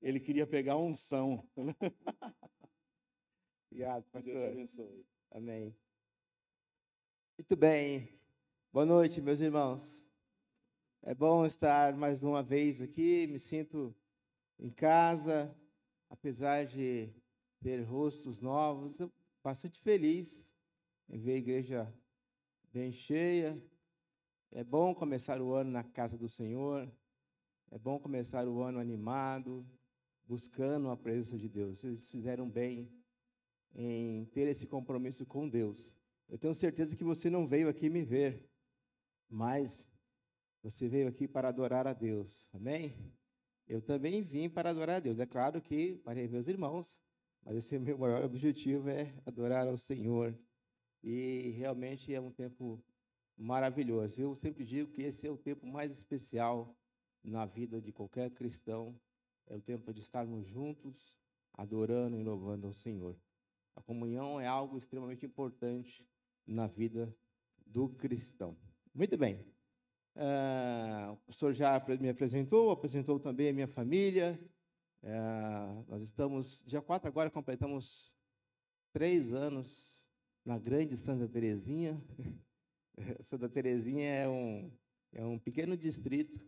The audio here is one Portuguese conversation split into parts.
Ele queria pegar a unção. Obrigado, pastor. Deus te abençoe. Amém. Muito bem. Boa noite, meus irmãos. É bom estar mais uma vez aqui. Me sinto em casa, apesar de ter rostos novos. Eu bastante feliz em ver a igreja bem cheia. É bom começar o ano na casa do Senhor. É bom começar o ano animado, buscando a presença de Deus. Vocês fizeram bem em ter esse compromisso com Deus. Eu tenho certeza que você não veio aqui me ver, mas você veio aqui para adorar a Deus. Amém? Eu também vim para adorar a Deus. É claro que para meus irmãos, mas esse é o meu maior objetivo, é adorar ao Senhor. E realmente é um tempo maravilhoso. Eu sempre digo que esse é o tempo mais especial na vida de qualquer cristão. É o tempo de estarmos juntos, adorando e louvando ao Senhor. A comunhão é algo extremamente importante na vida do cristão. Muito bem. O pastor já me apresentou também a minha família. Nós estamos, dia 4 agora, completamos 3 anos na grande Santa Terezinha. Santa Terezinha é um pequeno distrito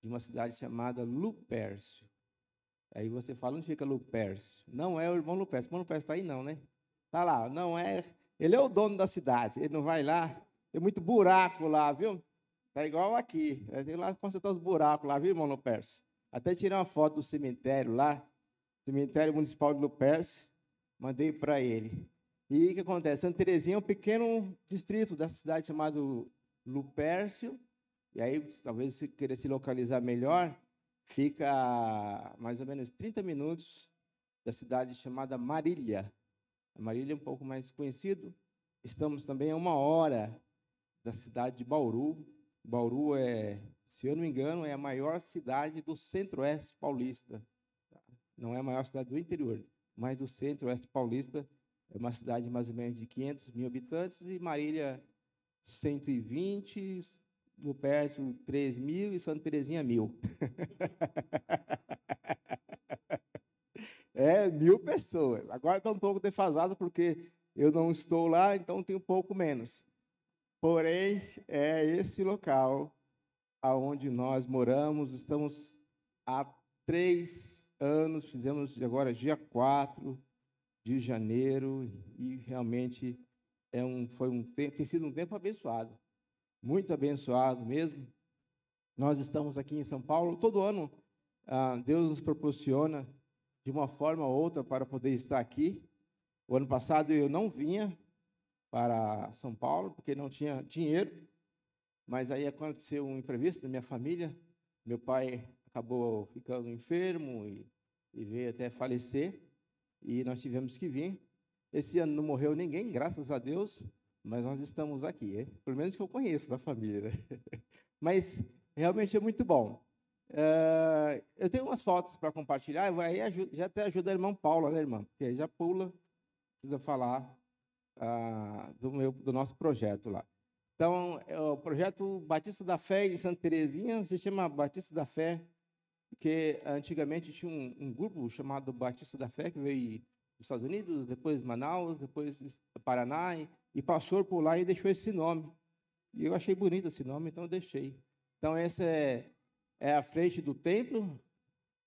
de uma cidade chamada Lupércio. Aí você fala, onde fica Lupércio? Não é o irmão Lupércio. O irmão Lupércio está aí não, né? Está lá, não é. Ele é o dono da cidade, ele não vai lá. Tem muito buraco lá, viu? Está igual aqui. Tem lá consertar os buracos lá, viu, irmão Lupércio? Até tirei uma foto do cemitério lá, cemitério municipal de Lupércio, mandei para ele. E o que acontece? Santa Terezinha é um pequeno distrito dessa cidade chamado Lupércio. E aí, talvez, se querer se localizar melhor, fica a mais ou menos 30 minutos da cidade chamada Marília. A Marília é um pouco mais conhecido. Estamos também a 1 hora da cidade de Bauru. Bauru se eu não me engano, é a maior cidade do centro-oeste paulista. Não é a maior cidade do interior, mas do centro-oeste paulista. É uma cidade mais ou menos de 500 mil habitantes e Marília 120, Lupércio 3 mil e Santa Terezinha 1.000. 1.000 pessoas. Agora está um pouco defasado porque eu não estou lá, então tem um pouco menos. Porém, é esse local aonde nós moramos. Estamos há 3 anos, fizemos agora dia 4 de janeiro, e realmente tem sido um tempo abençoado, muito abençoado mesmo. Nós estamos aqui em São Paulo, todo ano Deus nos proporciona de uma forma ou outra para poder estar aqui. O ano passado eu não vinha para São Paulo, porque não tinha dinheiro, mas aí aconteceu um imprevisto na minha família, meu pai acabou ficando enfermo e veio até falecer, e nós tivemos que vir. Esse ano não morreu ninguém, graças a Deus, mas nós estamos aqui, pelo menos que eu conheço da família, né? Mas realmente é muito bom. Eu tenho umas fotos para compartilhar, aí já até ajuda a irmã Paula, né, irmã? Porque aí já precisa falar do nosso projeto lá. Então, o projeto Batista da Fé de Santa Terezinha se chama Batista da Fé, porque antigamente tinha um grupo chamado Batista da Fé, que veio dos Estados Unidos, depois Manaus, depois Paraná, e passou por lá e deixou esse nome. E eu achei bonito esse nome, então eu deixei. Então, essa é a frente do templo.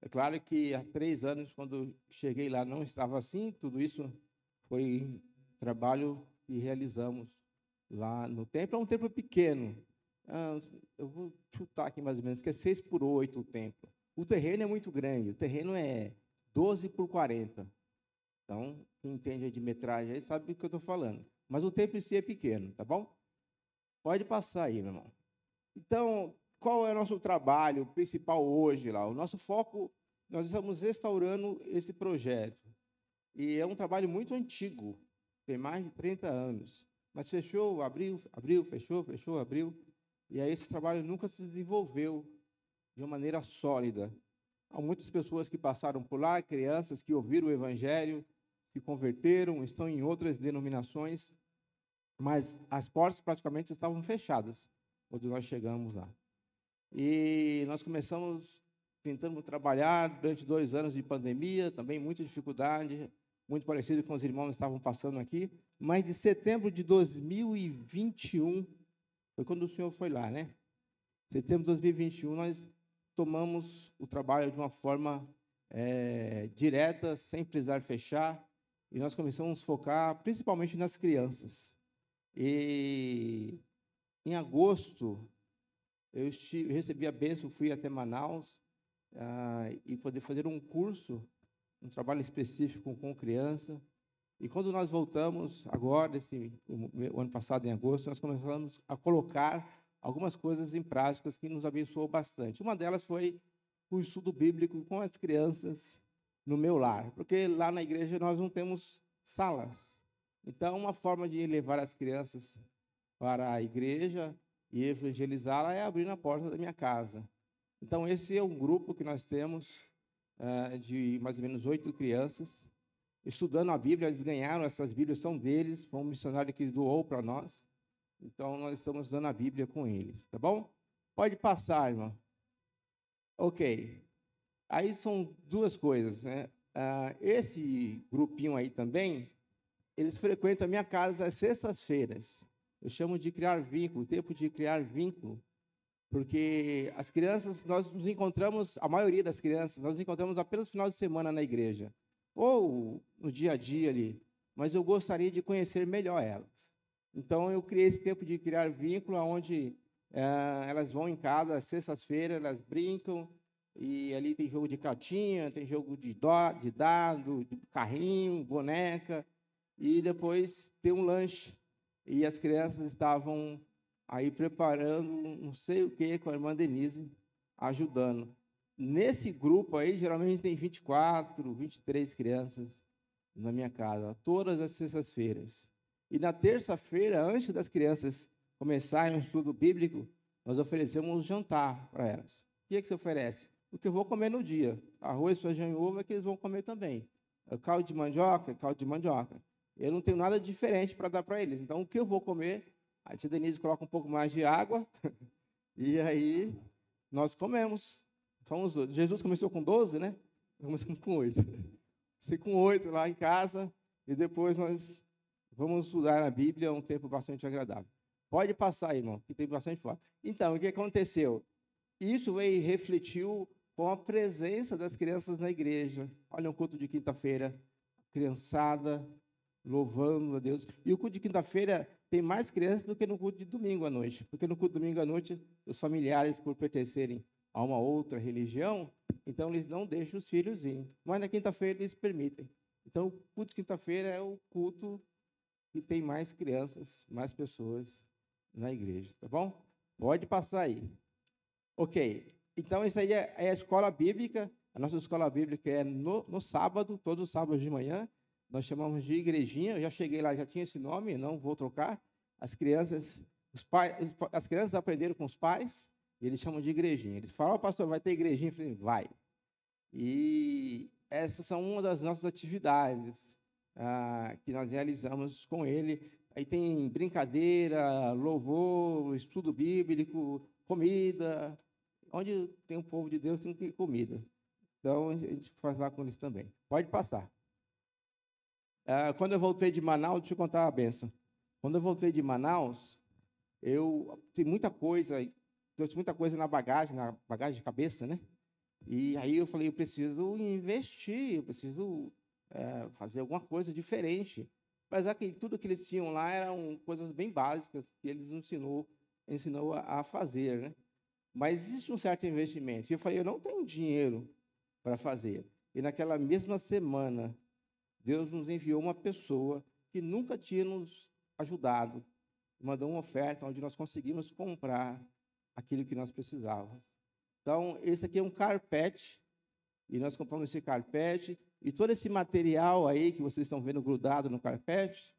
É claro que há 3 anos, quando cheguei lá, não estava assim. Tudo isso foi trabalho que realizamos lá no templo. É um templo pequeno. Eu vou chutar aqui mais ou menos, que é 6x8 o templo. O terreno é muito grande. O terreno é 12x40. Então, quem entende de metragem aí sabe do que eu estou falando. Mas o templo em si é pequeno, tá bom? Pode passar aí, meu irmão. Então, qual é o nosso trabalho principal hoje lá? O nosso foco, nós estamos restaurando esse projeto. E é um trabalho muito antigo, tem mais de 30 anos. Mas fechou, abriu, fechou, abriu. E aí esse trabalho nunca se desenvolveu de uma maneira sólida. Há muitas pessoas que passaram por lá, crianças que ouviram o Evangelho, se converteram, estão em outras denominações, mas as portas praticamente estavam fechadas quando nós chegamos lá. E nós começamos tentando trabalhar durante 2 anos de pandemia, também muita dificuldade, muito parecido com os irmãos que estavam passando aqui. Mas de setembro de 2021, foi quando o senhor foi lá, né? Setembro de 2021, nós tomamos o trabalho de uma forma direta, sem precisar fechar, e nós começamos a focar principalmente nas crianças. E em agosto, eu recebi a bênção, fui até Manaus e poder fazer um curso, um trabalho específico com criança. E quando nós voltamos, agora, o ano passado, em agosto, nós começamos a colocar algumas coisas em práticas que nos abençoou bastante. Uma delas foi o estudo bíblico com as crianças no meu lar, porque lá na igreja nós não temos salas. Então, uma forma de levar as crianças para a igreja e evangelizá-la é abrir a porta da minha casa. Então, esse é um grupo que nós temos de mais ou menos 8 crianças, estudando a Bíblia. Eles ganharam essas Bíblias, são deles, foi um missionário que doou para nós. Então, nós estamos estudando a Bíblia com eles, tá bom? Pode passar, irmão. Ok. Aí são duas coisas, né? Esse grupinho aí também, eles frequentam a minha casa às sextas-feiras. Eu chamo de criar vínculo, tempo de criar vínculo, porque as crianças, nós nos encontramos, a maioria das crianças, nós nos encontramos apenas no final de semana na igreja, ou no dia a dia ali, mas eu gostaria de conhecer melhor elas. Então, eu criei esse tempo de criar vínculo, onde elas vão em casa, às sextas-feiras, elas brincam, e ali tem jogo de cartinha, tem jogo de dado, de carrinho, boneca, e depois tem um lanche. E as crianças estavam aí preparando não sei o que com a irmã Denise, ajudando. Nesse grupo aí, geralmente tem 24, 23 crianças na minha casa, todas as sextas-feiras. E na terça-feira, antes das crianças começarem o estudo bíblico, nós oferecemos um jantar para elas. O que é que você oferece? O que eu vou comer no dia. Arroz, feijão e ovo é que eles vão comer também. Caldo de mandioca, caldo de mandioca. Eu não tenho nada diferente para dar para eles. Então, o que eu vou comer, a tia Denise coloca um pouco mais de água, e aí nós comemos. Somos 12. Jesus começou com 12, né? Começamos com 8. Comecei com 8 lá em casa, e depois nós vamos estudar a Bíblia, um tempo bastante agradável. Pode passar aí, irmão, que tem bastante foto. Então, o que aconteceu? Isso veio refletiu com a presença das crianças na igreja. Olha, um culto de quinta-feira, criançada, louvando a Deus. E o culto de quinta-feira tem mais crianças do que no culto de domingo à noite. Porque no culto de domingo à noite, os familiares, por pertencerem a uma outra religião, então eles não deixam os filhos ir. Mas na quinta-feira eles permitem. Então, o culto de quinta-feira é o culto que tem mais crianças, mais pessoas na igreja, tá bom? Pode passar aí. Ok. Então, isso aí é a escola bíblica. A nossa escola bíblica é no sábado, todos os sábados de manhã. Nós chamamos de igrejinha. Eu já cheguei lá, já tinha esse nome, não vou trocar. As crianças aprenderam com os pais, e eles chamam de igrejinha. Eles falam, pastor, vai ter igrejinha? Eu falei, vai. E essas são uma das nossas atividades que nós realizamos com ele. Aí tem brincadeira, louvor, estudo bíblico, comida. Onde tem um povo de Deus, tem que ter comida. Então, a gente faz lá com eles também. Pode passar. Quando eu voltei de Manaus, deixa eu contar uma benção. Quando eu voltei de Manaus, eu tinha muita coisa, trouxe muita coisa na bagagem de cabeça, né? E aí eu falei, eu preciso investir, eu preciso fazer alguma coisa diferente. Apesar que tudo que eles tinham lá eram coisas bem básicas que eles ensinou a fazer, né? Mas existe um certo investimento. E eu falei, eu não tenho dinheiro para fazer. E naquela mesma semana, Deus nos enviou uma pessoa que nunca tinha nos ajudado, mandou uma oferta onde nós conseguimos comprar aquilo que nós precisávamos. Então, esse aqui é um carpete, e nós compramos esse carpete, e todo esse material aí que vocês estão vendo grudado no carpete,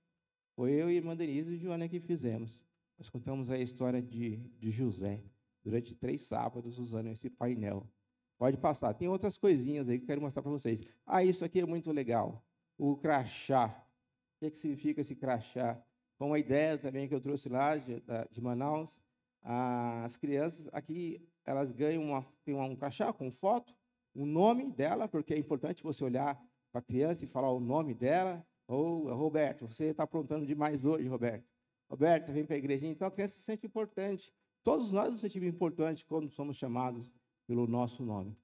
foi eu e a irmã Denise e Joana que fizemos. Nós contamos a história de José, durante 3 sábados, usando esse painel. Pode passar. Tem outras coisinhas aí que eu quero mostrar para vocês. Isso aqui é muito legal. O crachá. O que significa esse crachá? Foi uma ideia também que eu trouxe lá de Manaus. As crianças aqui, elas ganham tem um crachá com foto, o nome dela, porque é importante você olhar para a criança e falar o nome dela. Ou, Roberto, você está aprontando demais hoje, Roberto. Roberto, vem para a igrejinha. Então, a criança se sente importante. Todos nós nos sentimos importantes quando somos chamados pelo nosso nome.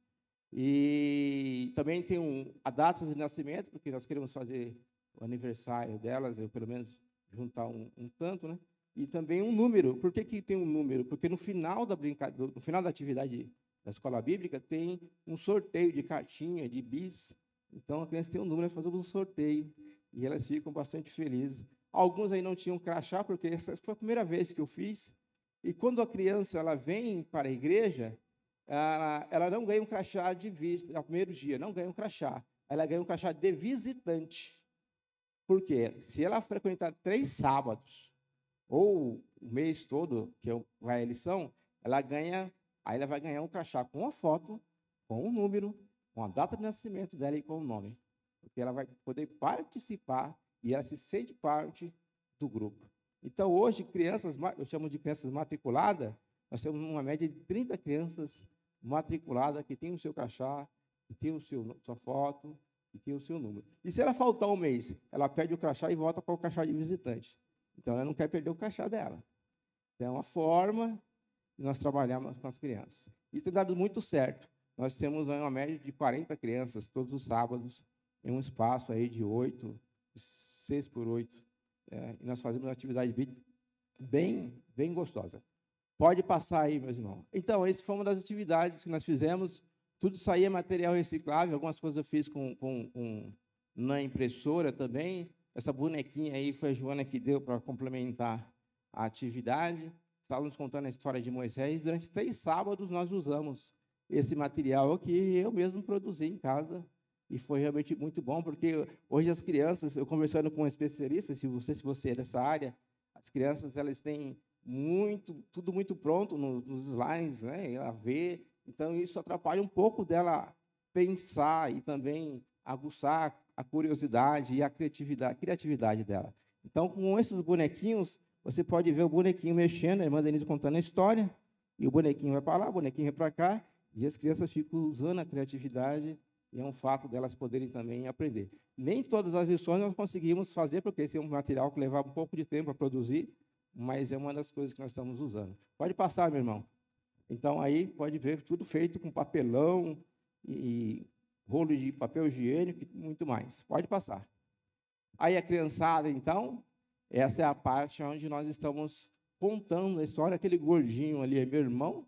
E também tem a data de nascimento, porque nós queremos fazer o aniversário delas, eu pelo menos juntar um tanto, né? E também um número. Por que tem um número? Porque no final da brincadeira, no final da atividade da escola bíblica, tem um sorteio de cartinha, de bis. Então, a criança tem um número, nós fazemos um sorteio. E elas ficam bastante felizes. Alguns aí não tinham crachá, porque essa foi a primeira vez que eu fiz. E quando a criança ela vem para a igreja, ela não ganha um crachá de vista, no primeiro dia, não ganha um crachá. Ela ganha um crachá de visitante. Por quê? Se ela frequentar 3 sábados, ou o mês todo, que vai a lição, aí ela vai ganhar um crachá com uma foto, com um número, com a data de nascimento dela e com o nome. Porque ela vai poder participar e ela se sente parte do grupo. Então, hoje, crianças, eu chamo de crianças matriculadas, nós temos uma média de 30 crianças matriculadas que têm o seu crachá, que têm sua foto, que têm o seu número. E se ela faltar um mês, ela perde o crachá e volta para o crachá de visitante. Então, ela não quer perder o crachá dela. Então, é uma forma de nós trabalharmos com as crianças. E tem dado muito certo. Nós temos uma média de 40 crianças todos os sábados, em um espaço aí de 6 por 8. E nós fazemos uma atividade bem gostosa. Pode passar aí, meus irmãos. Então, essa foi uma das atividades que nós fizemos. Tudo isso aí é material reciclável. Algumas coisas eu fiz na impressora também. Essa bonequinha aí foi a Joana que deu para complementar a atividade. Estávamos contando a história de Moisés. Durante 3 sábados, nós usamos esse material que eu mesmo produzi em casa. E foi realmente muito bom, porque hoje as crianças, eu conversando com um especialista, se você é dessa área, as crianças elas têm tudo muito pronto nos slides, né? Ela vê, então isso atrapalha um pouco dela pensar e também aguçar a curiosidade e a criatividade dela. Então, com esses bonequinhos, você pode ver o bonequinho mexendo, a irmã Denise contando a história, e o bonequinho vai para lá, o bonequinho vai para cá, e as crianças ficam usando a criatividade. E é um fato delas poderem também aprender. Nem todas as lições nós conseguimos fazer, porque esse é um material que levava um pouco de tempo a produzir, mas é uma das coisas que nós estamos usando. Pode passar, meu irmão. Então, aí pode ver tudo feito com papelão e rolo de papel higiênico e muito mais. Pode passar. Aí a criançada, então, essa é a parte onde nós estamos contando a história. Aquele gordinho ali é meu irmão,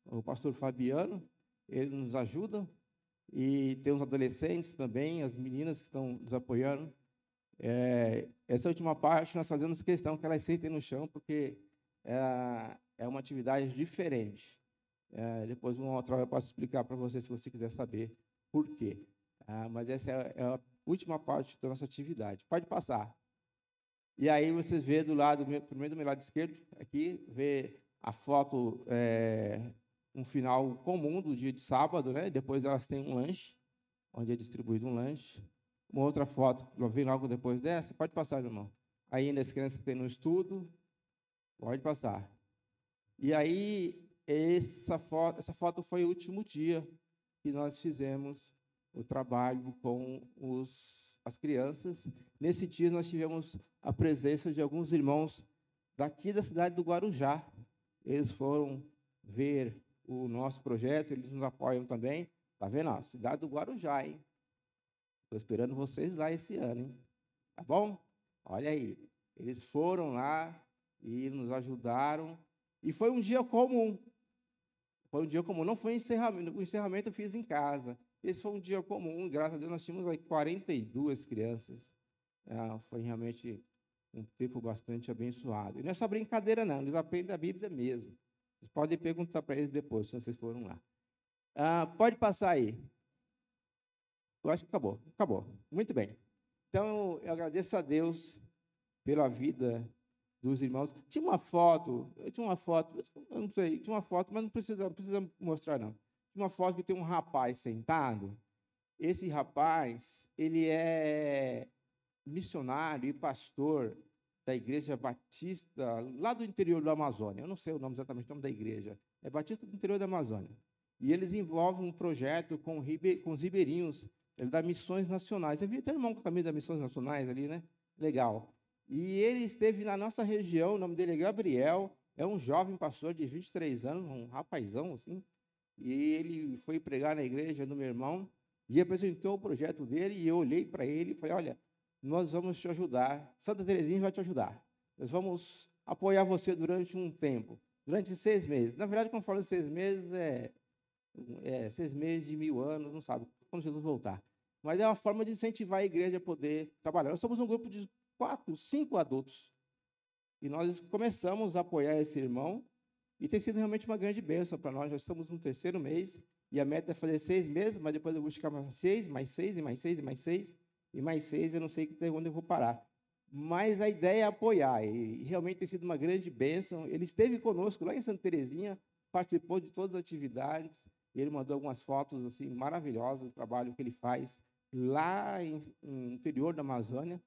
o pastor Fabiano, ele nos ajuda. E tem os adolescentes também, as meninas que estão nos apoiando. Essa última parte, nós fazemos questão que elas sentem no chão, porque é uma atividade diferente. Depois, uma outra hora, eu posso explicar para você, se você quiser saber por quê. Mas essa é a última parte da nossa atividade. Pode passar. E aí, vocês vê primeiro do meu lado esquerdo, aqui, vê a foto... um final comum do dia de sábado, né? Depois elas têm um lanche, onde é distribuído um lanche. Uma outra foto, vem logo depois dessa, pode passar, meu irmão. Ainda as crianças têm no estudo, pode passar. E aí, essa foto foi o último dia que nós fizemos o trabalho com as crianças. Nesse dia, nós tivemos a presença de alguns irmãos daqui da cidade do Guarujá. Eles foram ver o nosso projeto, eles nos apoiam também. Está vendo? Ó, cidade do Guarujá, hein? Estou esperando vocês lá esse ano, hein? Tá bom? Olha aí. Eles foram lá e nos ajudaram. E foi um dia comum. Foi um dia comum. Não foi encerramento. O encerramento eu fiz em casa. Esse foi um dia comum. Graças a Deus, nós tínhamos 42 crianças. Foi realmente um tempo bastante abençoado. E não é só brincadeira, não. Eles aprendem a Bíblia mesmo. Vocês podem perguntar para eles depois, se vocês foram lá. Pode passar aí. Eu acho que acabou. Acabou. Muito bem. Então, eu agradeço a Deus pela vida dos irmãos. Tinha uma foto, eu não sei, tinha uma foto, mas não precisa mostrar, não. Tinha uma foto que tem um rapaz sentado. Esse rapaz, ele é missionário e pastor da Igreja Batista, lá do interior da Amazônia. Eu não sei o nome exatamente, o nome da igreja. É Batista do interior da Amazônia. E eles envolvem um projeto com os ribeirinhos, da Missões Nacionais. Havia até irmão também da Missões Nacionais ali, né? Legal. E ele esteve na nossa região, o nome dele é Gabriel, é um jovem pastor de 23 anos, um rapazão, assim, e ele foi pregar na igreja do meu irmão, e apresentou o projeto dele, e eu olhei para ele e falei, olha, nós vamos te ajudar, Santa Teresinha vai te ajudar, nós vamos apoiar você durante um tempo, durante 6 meses. Na verdade, quando eu falo 6 meses, 6 meses de 1000 anos, não sabe, quando Jesus voltar. Mas é uma forma de incentivar a igreja a poder trabalhar. Nós somos um grupo de 4, 5 adultos. E nós começamos a apoiar esse irmão, e tem sido realmente uma grande bênção para nós. Nós estamos no 3º mês, e a meta é fazer 6 meses, mas depois eu vou buscar mais 6, mais 6, e mais 6, e mais 6, e mais 6, eu não sei até onde eu vou parar. Mas a ideia é apoiar, e realmente tem sido uma grande bênção. Ele esteve conosco lá em Santa Teresinha, participou de todas as atividades, e ele mandou algumas fotos assim, maravilhosas do trabalho que ele faz lá no interior da Amazônia.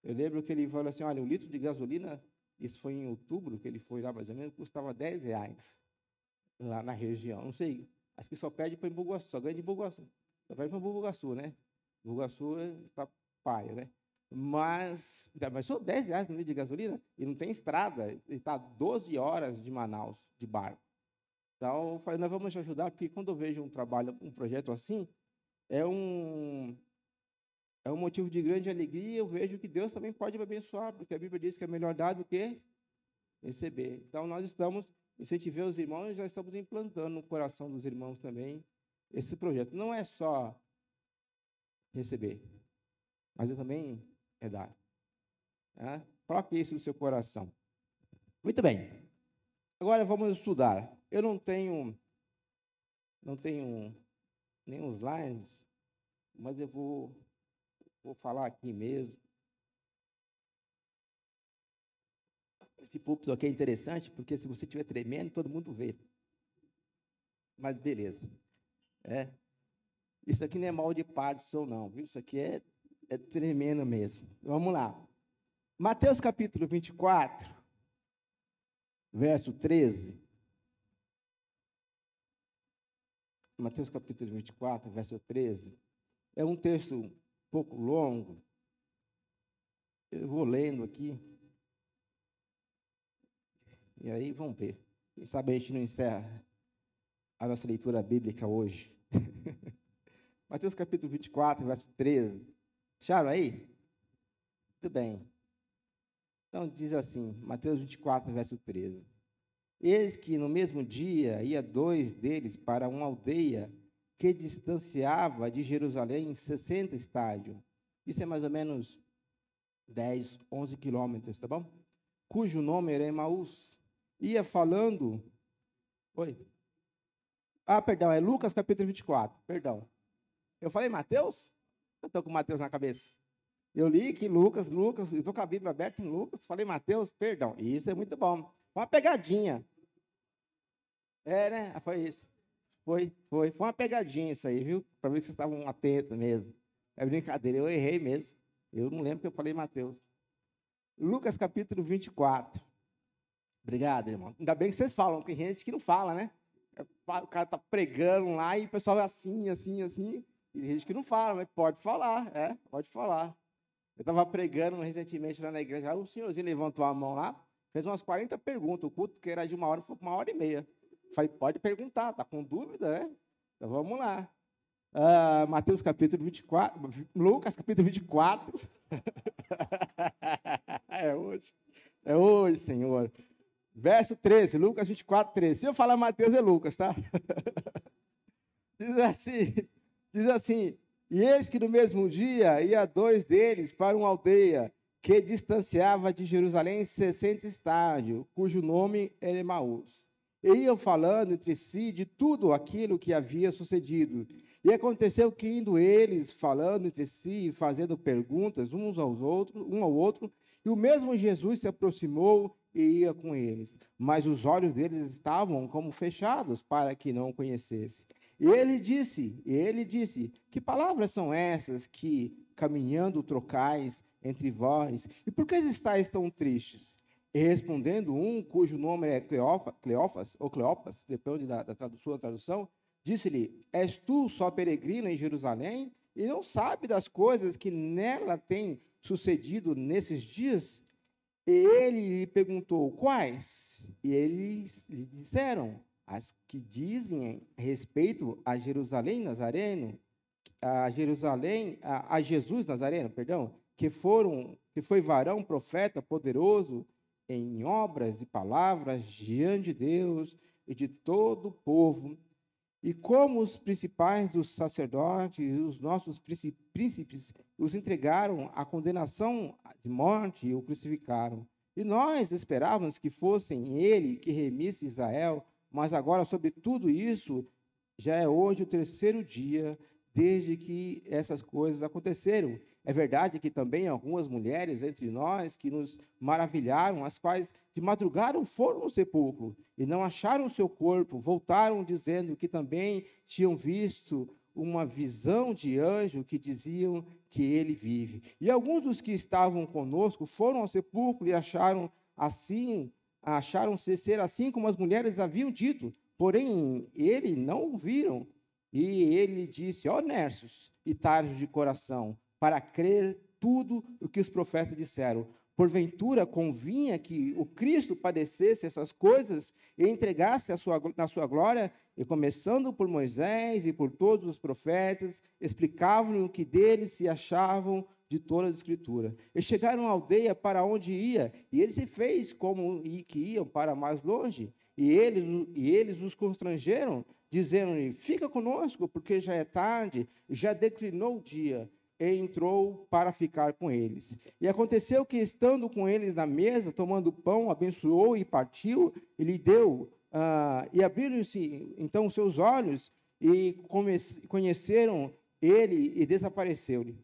Eu lembro que ele falou assim, olha, um litro de gasolina, isso foi em outubro, que ele foi lá mais ou menos, custava R$10 lá na região. Não sei, acho que só pede para Embu-Guaçu, só ganha de Embu-Guaçu. Só pede para Embu-Guaçu, né? Embu-Guaçu está paia, né? Mas só R$10 no litro de gasolina, e não tem estrada, ele está 12 horas de Manaus, de barco. Então, eu falei, nós vamos te ajudar, porque quando eu vejo um trabalho, um projeto assim, é um motivo de grande alegria. Eu vejo que Deus também pode me abençoar, porque a Bíblia diz que é melhor dar do que receber. Então, nós estamos incentivando os irmãos e já estamos implantando no coração dos irmãos também esse projeto. Não é só receber, mas também é dar. Tá? Coloque isso no seu coração. Muito bem. Agora vamos estudar. Eu não tenho nenhum slides, mas eu vou falar aqui mesmo. Esse púlpito aqui é interessante, porque se você estiver tremendo, todo mundo vê. Mas beleza. Isso aqui não é mal de Parkinson, não, viu? Isso aqui é tremendo mesmo. Vamos lá. Mateus capítulo 24, verso 13. Mateus capítulo 24, verso 13. É um texto um pouco longo. Eu vou lendo aqui. E aí, vamos ver. Quem sabe a gente não encerra a nossa leitura bíblica hoje. Mateus capítulo 24, verso 13. Acharam aí? Muito bem. Então, diz assim, Mateus 24, verso 13. Eis que no mesmo dia ia 2 deles para uma aldeia que distanciava de Jerusalém 60 estádios. Isso é mais ou menos 10, 11 quilômetros, tá bom? Cujo nome era Emaús. Ia falando... Oi? Perdão, é Lucas capítulo 24, perdão. Eu falei Mateus? Eu estou com Mateus na cabeça. Eu li que Lucas, eu estou com a Bíblia aberta em Lucas, falei Mateus, perdão. Isso é muito bom. Uma pegadinha. Né? Foi isso. Foi uma pegadinha isso aí, viu? Para ver que vocês estavam atentos mesmo. É brincadeira, eu errei mesmo. Eu não lembro que eu falei Mateus. Lucas capítulo 24. Obrigado, irmão. Ainda bem que vocês falam, tem gente que não fala, né? O cara está pregando lá e o pessoal é assim. E tem gente que não fala, mas pode falar, pode falar. Eu estava pregando recentemente lá na igreja, o senhorzinho levantou a mão lá, fez umas 40 perguntas, o culto que era de 1 hora foi para 1h30. Falei, pode perguntar, está com dúvida, né? Então vamos lá. Mateus capítulo 24, Lucas capítulo 24. É hoje, Senhor. Verso 13, Lucas 24, 13. Se eu falar Mateus, é Lucas, tá? Diz assim, e eis que no mesmo dia ia 2 deles para uma aldeia que distanciava de Jerusalém 60 estádios, cujo nome era Emaús. E iam falando entre si de tudo aquilo que havia sucedido. E aconteceu que, indo eles falando entre si e fazendo perguntas um ao outro, e o mesmo Jesus se aproximou e ia com eles. Mas os olhos deles estavam como fechados para que não o conhecesse. E ele disse, que palavras são essas que, caminhando, trocais? entre vós? E por que estáis tão tristes? E respondendo um, cujo nome é Cleófas, ou Cleopas, depende da sua tradução, disse-lhe, és tu só peregrino em Jerusalém, e não sabe das coisas que nela têm sucedido nesses dias? E ele lhe perguntou, quais? E eles lhe disseram, as que dizem respeito a Jerusalém Nazareno, a Jesus Nazareno, perdão, que foi varão profeta poderoso em obras e palavras diante de Deus e de todo o povo. E como os principais dos sacerdotes e os nossos príncipes os entregaram à condenação de morte e o crucificaram. E nós esperávamos que fossem ele que remisse Israel, mas agora, sobre tudo isso, já é hoje o terceiro dia desde que essas coisas aconteceram. É verdade que também algumas mulheres entre nós que nos maravilharam, as quais de madrugada foram ao sepulcro e não acharam o seu corpo, voltaram dizendo que também tinham visto uma visão de anjo que diziam que ele vive. E alguns dos que estavam conosco foram ao sepulcro e acharam-se ser assim como as mulheres haviam dito, porém ele não o viram. E ele disse, ó Nércios e tardos de coração, para crer tudo o que os profetas disseram. Porventura convinha que o Cristo padecesse essas coisas e entregasse na sua glória, e começando por Moisés e por todos os profetas, explicavam-lhe o que deles se achavam de toda a Escritura. E chegaram à aldeia para onde ia, e ele se fez como que iam para mais longe, e eles os constrangeram, dizendo-lhe, fica conosco, porque já é tarde, já declinou o dia. E entrou para ficar com eles. E aconteceu que, estando com eles na mesa, tomando pão, abençoou e partiu, e lhe deu. E abriram-se então os seus olhos, e conheceram ele, e desapareceu-lhe.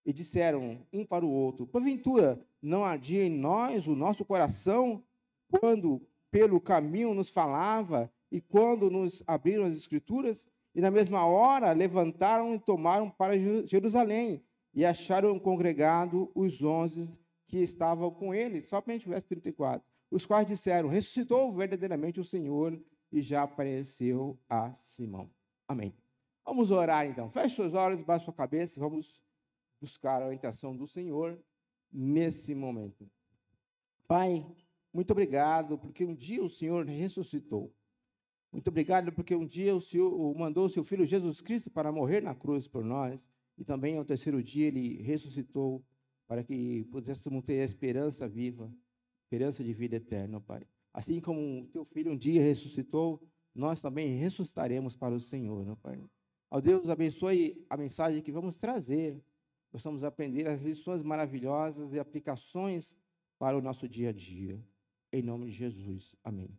E disseram um para o outro, porventura, não ardia em nós o nosso coração, quando pelo caminho nos falava, e quando nos abriram as Escrituras? E na mesma hora levantaram e tomaram para Jerusalém, e acharam congregado os 11 que estavam com eles, somente o verso 34, os quais disseram, ressuscitou verdadeiramente o Senhor, e já apareceu a Simão. Amém. Vamos orar então, feche seus olhos, baixe sua cabeça, vamos buscar a orientação do Senhor nesse momento. Pai, muito obrigado, porque um dia o Senhor ressuscitou. Muito obrigado, porque um dia o Senhor mandou o seu Filho Jesus Cristo para morrer na cruz por nós, e também ao terceiro dia ele ressuscitou para que pudéssemos ter a esperança viva, esperança de vida eterna, Pai. Assim como o teu Filho um dia ressuscitou, nós também ressuscitaremos para o Senhor, meu Pai. Ó Deus, abençoe a mensagem que vamos trazer, possamos aprender as lições maravilhosas e aplicações para o nosso dia a dia. Em nome de Jesus. Amém.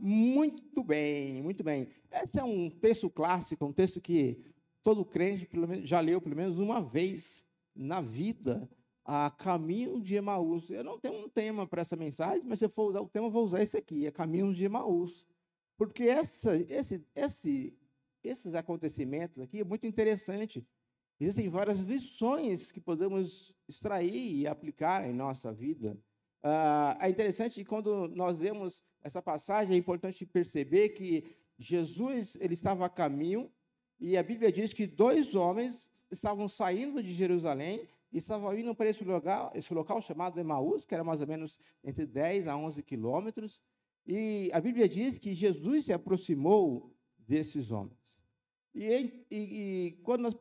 Muito bem, muito bem. Esse é um texto clássico, um texto que todo crente pelo menos, já leu pelo menos uma vez na vida, a Caminho de Emaús. Eu não tenho um tema para essa mensagem, mas se eu for usar o tema, eu vou usar esse aqui, é Caminho de Emaús. Porque esses acontecimentos aqui é muito interessante. Existem várias lições que podemos extrair e aplicar em nossa vida. É interessante que quando nós lemos essa passagem, é importante perceber que Jesus ele estava a caminho, e a Bíblia diz que 2 homens estavam saindo de Jerusalém e estavam indo para esse local chamado Emaús, que era mais ou menos entre 10 a 11 quilômetros, e a Bíblia diz que Jesus se aproximou desses homens. E quando nós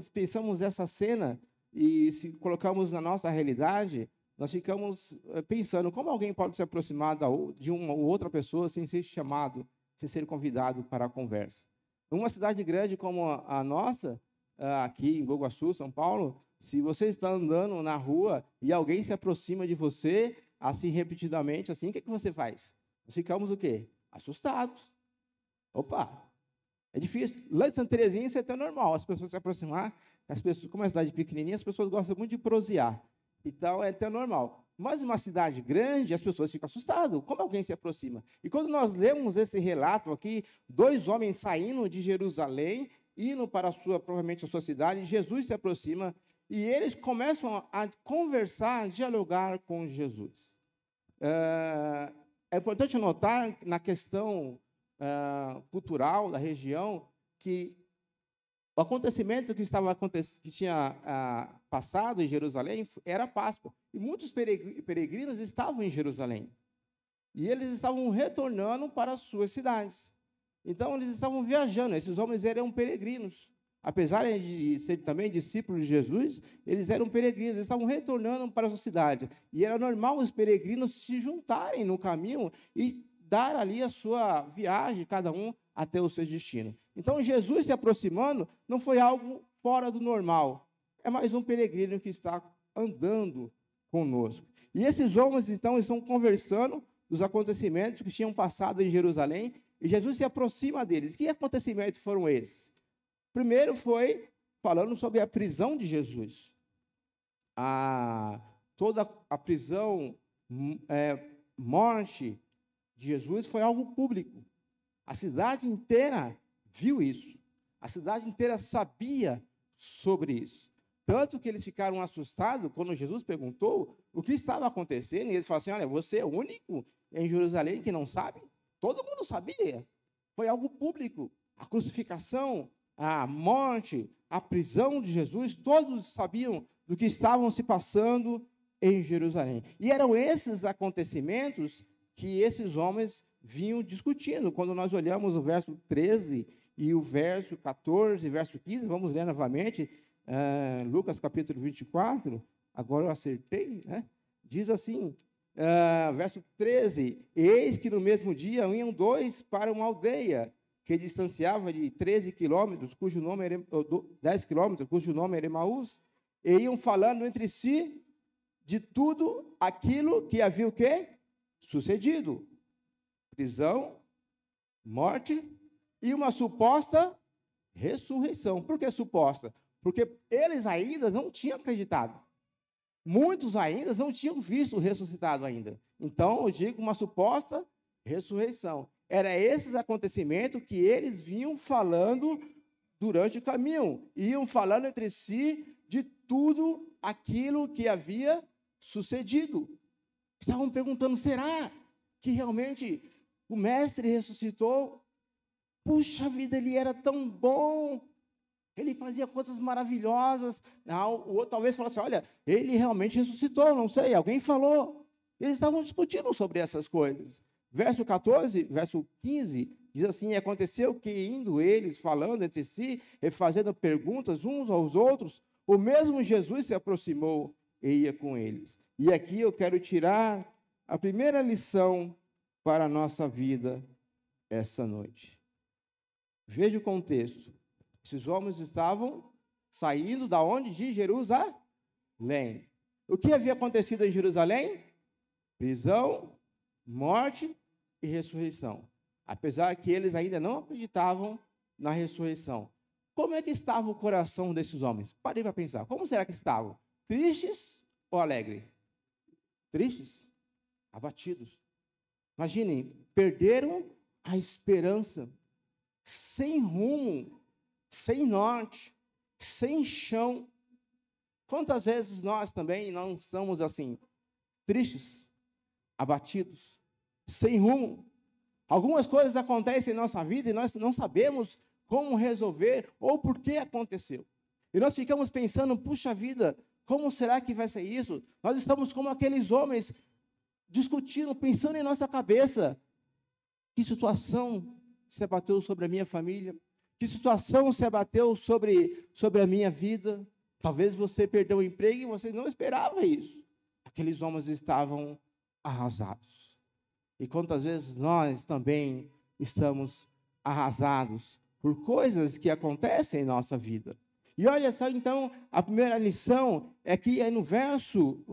pensamos essa cena, e se colocamos na nossa realidade, nós ficamos pensando como alguém pode se aproximar de uma ou outra pessoa sem ser chamado, sem ser convidado para a conversa. Numa cidade grande como a nossa, aqui em Boguaçu, São Paulo, se você está andando na rua e alguém se aproxima de você, assim repetidamente, assim, o que você faz? Nós ficamos o quê? Assustados. Opa! É difícil. Lá em Santa Terezinha isso é até normal, as pessoas se aproximar, como é uma cidade pequenininha, as pessoas gostam muito de prosear. Então, é até normal. Mas uma cidade grande, as pessoas ficam assustadas. Como alguém se aproxima? E quando nós lemos esse relato aqui, 2 homens saindo de Jerusalém, indo para provavelmente a sua cidade, Jesus se aproxima e eles começam a conversar, a dialogar com Jesus. É importante notar, na questão cultural da região, que o acontecimento que tinha passado em Jerusalém era a Páscoa. E muitos peregrinos estavam em Jerusalém. E eles estavam retornando para as suas cidades. Então, eles estavam viajando. Esses homens eram peregrinos. Apesar de serem também discípulos de Jesus, eles eram peregrinos. Eles estavam retornando para a sua cidade. E era normal os peregrinos se juntarem no caminho e dar ali a sua viagem, cada um até o seu destino. Então, Jesus se aproximando não foi algo fora do normal. É mais um peregrino que está andando conosco. E esses homens, então, estão conversando dos acontecimentos que tinham passado em Jerusalém, e Jesus se aproxima deles. Que acontecimentos foram esses? Primeiro foi falando sobre a prisão de Jesus. Toda a prisão, morte de Jesus foi algo público. A cidade inteira viu isso. A cidade inteira sabia sobre isso. Tanto que eles ficaram assustados quando Jesus perguntou o que estava acontecendo. E eles falaram assim, olha, você é o único em Jerusalém que não sabe? Todo mundo sabia. Foi algo público. A crucificação, a morte, a prisão de Jesus, todos sabiam do que estavam se passando em Jerusalém. E eram esses acontecimentos que esses homens vinham discutindo. Quando nós olhamos o verso 13 e o verso 14, verso 15, vamos ler novamente, Lucas capítulo 24, agora eu acertei, né? Diz assim, verso 13, eis que no mesmo dia iam dois para uma aldeia que distanciava de 13 quilômetros, 10 quilômetros, cujo nome era Emaús, e iam falando entre si de tudo aquilo que havia o quê? Sucedido. Prisão, morte e uma suposta ressurreição. Por que suposta? Porque eles ainda não tinham acreditado. Muitos ainda não tinham visto o ressuscitado ainda. Então, eu digo uma suposta ressurreição. Era esses acontecimentos que eles vinham falando durante o caminho. Iam falando entre si de tudo aquilo que havia sucedido. Estavam perguntando, será que realmente o mestre ressuscitou? Puxa vida, ele era tão bom. Ele fazia coisas maravilhosas. Não, o outro talvez falasse, olha, ele realmente ressuscitou, não sei, alguém falou. Eles estavam discutindo sobre essas coisas. Verso 14, verso 15, diz assim, aconteceu que indo eles falando entre si, e fazendo perguntas uns aos outros, o mesmo Jesus se aproximou e ia com eles. E aqui eu quero tirar a primeira lição para a nossa vida essa noite. Veja o contexto. Esses homens estavam saindo da onde? De Jerusalém. O que havia acontecido em Jerusalém? Prisão, morte e ressurreição. Apesar que eles ainda não acreditavam na ressurreição. Como é que estava o coração desses homens? Parei para pensar. Como será que estavam? Tristes ou alegres? Tristes, abatidos. Imaginem, perderam a esperança, sem rumo, sem norte, sem chão. Quantas vezes nós também não estamos assim, tristes, abatidos, sem rumo? Algumas coisas acontecem em nossa vida e nós não sabemos como resolver ou por que aconteceu. E nós ficamos pensando, puxa vida, como será que vai ser isso? Nós estamos como aqueles homens discutindo, pensando em nossa cabeça. Que situação se abateu sobre a minha família? Que situação se abateu sobre a minha vida? Talvez você perdeu o emprego e você não esperava isso. Aqueles homens estavam arrasados. E quantas vezes nós também estamos arrasados por coisas que acontecem em nossa vida. E olha só, então, a primeira lição é que no verso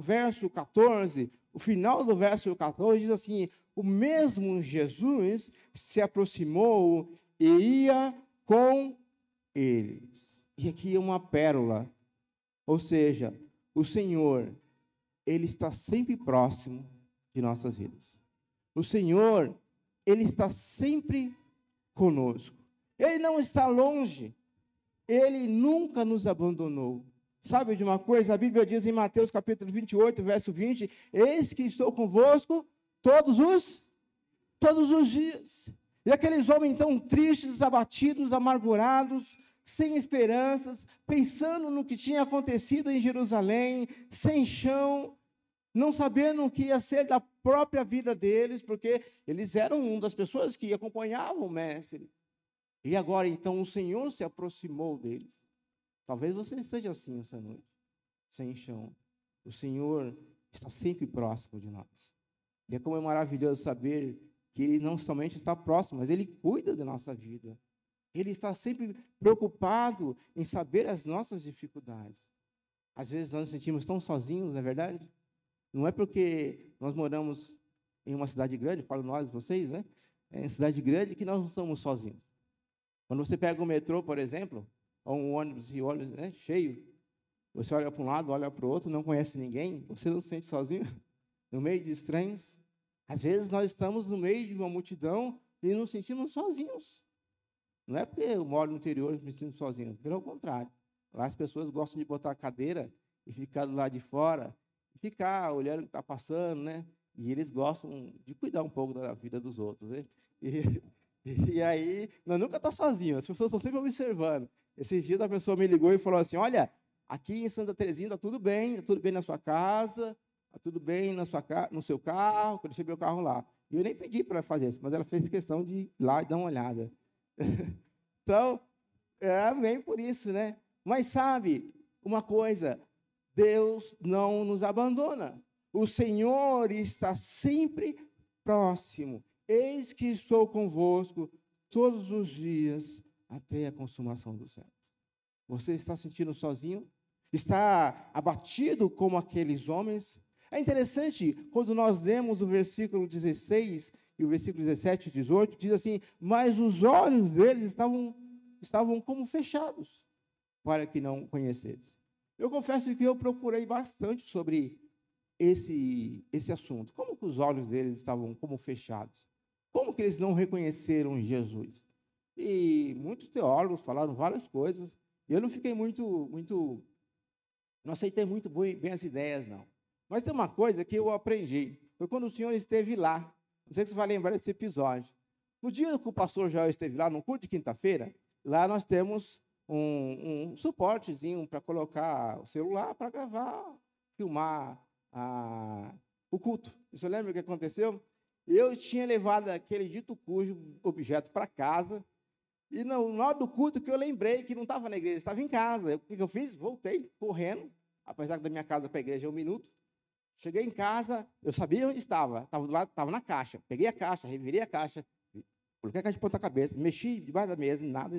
14, o final do verso 14 diz assim, o mesmo Jesus se aproximou e ia com eles. E aqui é uma pérola, ou seja, o Senhor, Ele está sempre próximo de nossas vidas. O Senhor, Ele está sempre conosco. Ele não está longe. Ele nunca nos abandonou. Sabe de uma coisa? A Bíblia diz em Mateus capítulo 28, verso 20, eis que estou convosco todos os dias. E aqueles homens tão tristes, abatidos, amargurados, sem esperanças, pensando no que tinha acontecido em Jerusalém, sem chão, não sabendo o que ia ser da própria vida deles, porque eles eram uma das pessoas que acompanhavam o mestre. E agora, então, o Senhor se aproximou deles. Talvez você esteja assim essa noite, sem chão. O Senhor está sempre próximo de nós. E é como é maravilhoso saber que Ele não somente está próximo, mas Ele cuida da nossa vida. Ele está sempre preocupado em saber as nossas dificuldades. Às vezes nós nos sentimos tão sozinhos, não é verdade? Não é porque nós moramos em uma cidade grande, falo nós, vocês, né? Em cidade grande que nós não estamos sozinhos. Quando você pega o metrô, por exemplo, ou um ônibus e ônibus, né, cheio, você olha para um lado, olha para o outro, não conhece ninguém, você não se sente sozinho, no meio de estranhos. Às vezes nós estamos no meio de uma multidão e nos sentimos sozinhos. Não é porque eu moro no interior e me sinto sozinho, pelo contrário. Lá as pessoas gostam de botar a cadeira e ficar do lado de fora, e ficar olhando o que está passando, né? E eles gostam de cuidar um pouco da vida dos outros, né? E aí, nós nunca está sozinho, as pessoas estão sempre observando. Esses dias a pessoa me ligou e falou assim, olha, aqui em Santa Terezinha está tudo bem na sua casa, está tudo bem no seu carro, que eu deixei meu carro lá. E eu nem pedi para ela fazer isso, mas ela fez questão de ir lá e dar uma olhada. Então, vem por isso, né? Mas sabe, uma coisa, Deus não nos abandona. O Senhor está sempre próximo. Eis que estou convosco todos os dias até a consumação do céu. Você está sentindo sozinho? Está abatido como aqueles homens? É interessante, quando nós lemos o versículo 16 e o versículo 17 e 18, diz assim, mas os olhos deles estavam como fechados, para que não conhecessem. Eu confesso que eu procurei bastante sobre esse assunto. Como que os olhos deles estavam como fechados? Como que eles não reconheceram Jesus? E muitos teólogos falaram várias coisas, e eu não fiquei não aceitei muito bem as ideias, não. Mas tem uma coisa que eu aprendi, foi quando o Senhor esteve lá, não sei se você vai lembrar desse episódio. No dia que o pastor Joel esteve lá, no culto de quinta-feira, lá nós temos um suportezinho para colocar o celular para gravar, filmar o culto. Você lembra o que aconteceu? Eu tinha levado aquele dito cujo objeto para casa, e no hora do culto que eu lembrei que não estava na igreja, estava em casa. O que eu fiz? Voltei correndo, apesar que da minha casa para a igreja é 1 minuto. Cheguei em casa, eu sabia onde estava do lado, estava na caixa. Peguei a caixa, revirei a caixa, coloquei a caixa de ponta-cabeça, mexi debaixo da mesa, nada,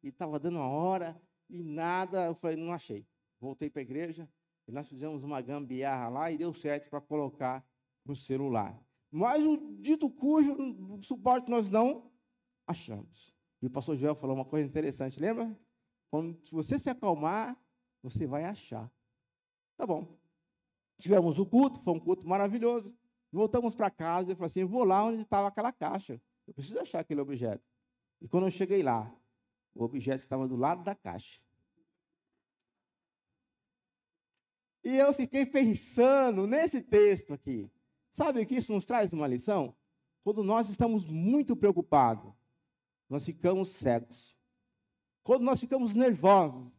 e estava dando uma hora, e nada, eu falei, não achei. Voltei para a igreja, e nós fizemos uma gambiarra lá, e deu certo para colocar no celular. Mas o dito cujo suporte nós não achamos. E o pastor Joel falou uma coisa interessante, lembra? Se você se acalmar, você vai achar. Tá bom. Tivemos o culto, foi um culto maravilhoso. Voltamos para casa e falei assim, eu vou lá onde estava aquela caixa. Eu preciso achar aquele objeto. E quando eu cheguei lá, o objeto estava do lado da caixa. E eu fiquei pensando nesse texto aqui. Sabe o que isso nos traz uma lição? Quando nós estamos muito preocupados, nós ficamos cegos. Quando nós ficamos nervosos,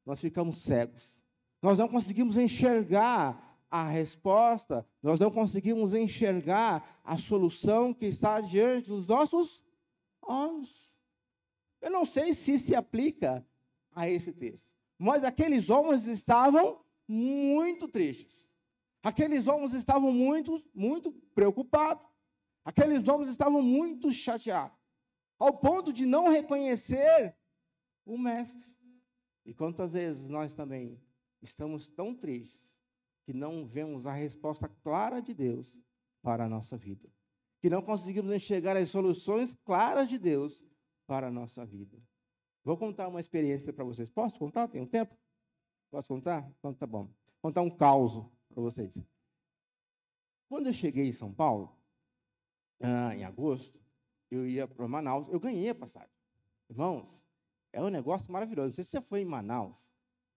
nós ficamos cegos. Nós não conseguimos enxergar a resposta, nós não conseguimos enxergar a solução que está diante dos nossos olhos. Eu não sei se aplica a esse texto, mas aqueles homens estavam muito tristes. Aqueles homens estavam muito preocupados. Aqueles homens estavam muito chateados, ao ponto de não reconhecer o mestre. E quantas vezes nós também estamos tão tristes que não vemos a resposta clara de Deus para a nossa vida, que não conseguimos enxergar as soluções claras de Deus para a nossa vida. Vou contar uma experiência para vocês. Posso contar? Tem um tempo? Posso contar? Então tá bom. Vou contar um caos para vocês. Quando eu cheguei em São Paulo, em agosto, eu ia para Manaus, eu ganhei a passagem. Irmãos, é um negócio maravilhoso. Não sei se você foi em Manaus,